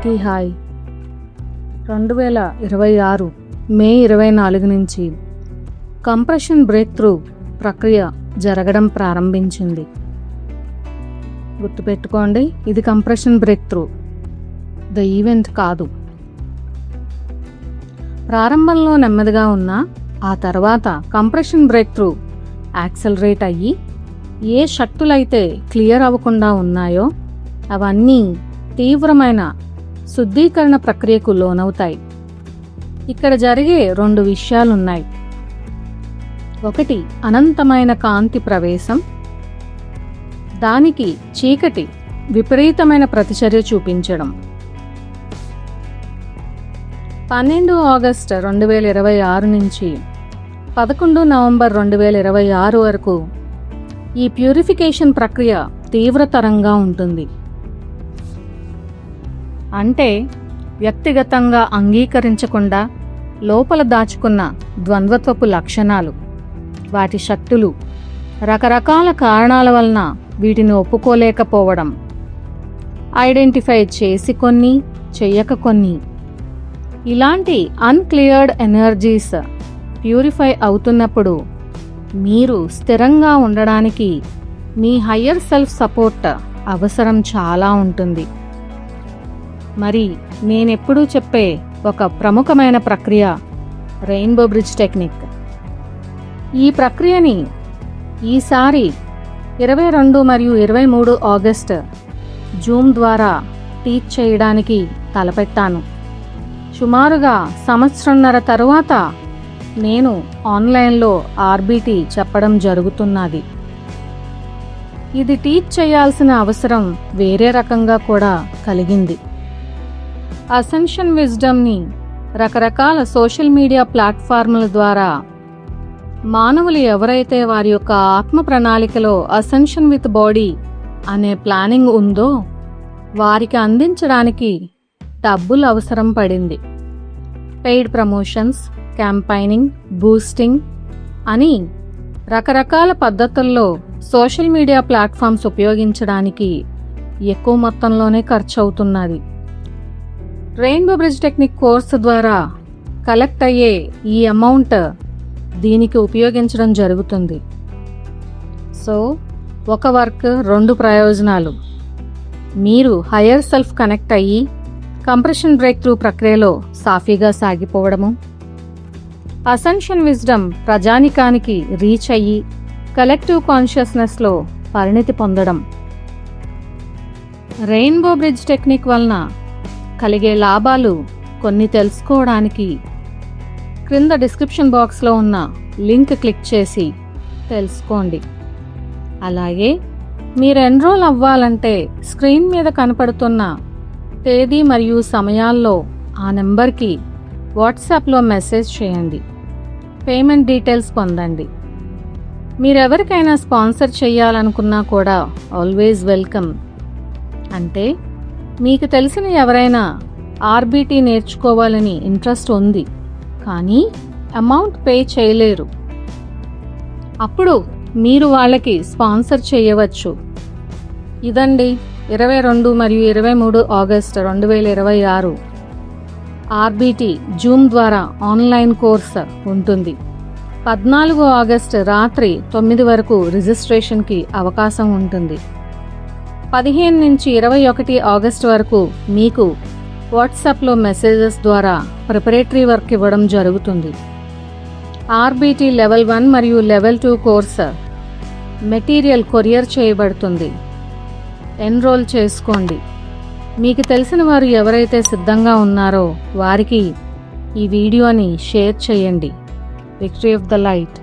అందరికీ హాయ్. 2026 మే 24 నుంచి compression break through ప్రక్రియ జరగడం ప్రారంభించింది. గుర్తుపెట్టుకోండి, ఇది compression break through, the event కాదు. ప్రారంభంలో నెమ్మదిగా ఉన్న ఆ తర్వాత కంప్రెషన్ బ్రేక్ త్రూ యాక్సలరేట్ అయ్యి ఏ శక్తులైతే క్లియర్ అవ్వకుండా ఉన్నాయో అవన్నీ తీవ్రమైన శుద్ధీకరణ ప్రక్రియకు లోనవుతాయి. ఇక్కడ జరిగే 2 విషయాలున్నాయి. ఒకటి అనంతమైన కాంతి ప్రవేశం, దానికి చీకటి విపరీతమైన ప్రతిచర్య చూపించడం. 12 ఆగస్టు 2026 నుంచి 11 నవంబర్ 2026 వరకు ఈ ప్యూరిఫికేషన్ ప్రక్రియ తీవ్రతరంగా ఉంటుంది. అంటే వ్యక్తిగతంగా అంగీకరించకుండా లోపల దాచుకున్న ద్వంద్వత్వపు లక్షణాలు, వాటి శక్తులు, రకరకాల కారణాల వలన వీటిని ఒప్పుకోలేకపోవడం, ఐడెంటిఫై చేసి కొన్ని, చెయ్యక కొన్ని, ఇలాంటి అన్క్లియర్డ్ ఎనర్జీస్ ప్యూరిఫై అవుతున్నప్పుడు మీరు స్థిరంగా ఉండడానికి మీ హయ్యర్ సెల్ఫ్ సపోర్ట్ అవసరం చాలా ఉంటుంది. మరి నేనెప్పుడూ చెప్పే ఒక ప్రముఖమైన ప్రక్రియ రెయిన్బో బ్రిడ్జ్ టెక్నిక్. ఈ ప్రక్రియని ఈసారి 22 మరియు 23 ఆగస్టు జూమ్ ద్వారా టీచ్ చేయడానికి తలపెట్టాను. సుమారుగా సంవత్సరంన్నర తరువాత నేను ఆన్లైన్లో ఆర్బిటి చెప్పడం జరుగుతున్నది. ఇది టీచ్ చేయాల్సిన అవసరం వేరే రకంగా కూడా కలిగింది. అసెన్షన్ విజ్డమ్ని రకరకాల సోషల్ మీడియా ప్లాట్ఫామ్ల ద్వారా మానవులు ఎవరైతే వారి యొక్క ఆత్మ ప్రణాళికలో అసెన్షన్ విత్ బాడీ అనే ప్లానింగ్ ఉందో వారికి అందించడానికి డబ్బులు అవసరం పడింది. పెయిడ్ ప్రమోషన్స్, క్యాంపైనింగ్, బూస్టింగ్ అని రకరకాల పద్ధతుల్లో సోషల్ మీడియా ప్లాట్ఫామ్స్ ఉపయోగించడానికి ఎక్కువ మొత్తంలోనే ఖర్చు అవుతున్నది. రెయిన్బో బ్రిడ్జ్ టెక్నిక్ కోర్సు ద్వారా కలెక్ట్ అయ్యే ఈ అమౌంట్ దీనికి ఉపయోగించడం జరుగుతుంది. సో ఒక వర్క్ 2 ప్రయోజనాలు. మీరు హయ్యర్ సెల్ఫ్ కనెక్ట్ అయ్యి కంప్రెషన్ బ్రేక్ త్రూ ప్రక్రియలో సాఫీగా సాగిపోవడము, అసెన్షన్ విజ్డమ్ ప్రజానికానికి రీచ్ అయ్యి కలెక్టివ్ కాన్షియస్నెస్లో పరిణితి పొందడం. రెయిన్బో బ్రిడ్జ్ టెక్నిక్ వలన కలిగే లాభాలు కొన్ని తెలుసుకోవడానికి క్రింద డిస్క్రిప్షన్ బాక్స్లో ఉన్న లింక్ క్లిక్ చేసి తెలుసుకోండి. అలాగే మీరు ఎన్రోల్ అవ్వాలంటే స్క్రీన్ మీద కనపడుతున్న తేదీ మరియు సమయాల్లో ఆ నెంబర్కి వాట్సాప్లో మెసేజ్ చేయండి. పేమెంట్ డీటెయిల్స్ పొందండి. మీరెవరికైనా స్పాన్సర్ చేయాలనుకున్నా కూడా ఆల్వేస్ వెల్కమ్. అంటే మీకు తెలిసిన ఎవరైనా ఆర్బిటి నేర్చుకోవాలని ఇంట్రెస్ట్ ఉంది కానీ అమౌంట్ పే చేయలేరు, అప్పుడు మీరు వాళ్ళకి స్పాన్సర్ చేయవచ్చు. ఇదండి 22 మరియు 23 ఆగస్టు 2026 ఆర్బిటి జూమ్ ద్వారా ఆన్లైన్ కోర్సు ఉంటుంది. 14 ఆగస్టు రాత్రి 9 వరకు రిజిస్ట్రేషన్కి అవకాశం ఉంటుంది. 15 నుంచి 21 ఆగస్టు వరకు మీకు వాట్సాప్లో మెసేజెస్ ద్వారా ప్రిపరేటరీ వర్క్ ఇవ్వడం జరుగుతుంది. ఆర్బిటి లెవెల్ 1 మరియు లెవెల్ 2 కోర్సు మెటీరియల్ కొరియర్ చేయబడుతుంది. ఎన్రోల్ చేసుకోండి. మీకు తెలిసిన వారు ఎవరైతే సిద్ధంగా ఉన్నారో వారికి ఈ వీడియోని షేర్ చేయండి. Victory of the light.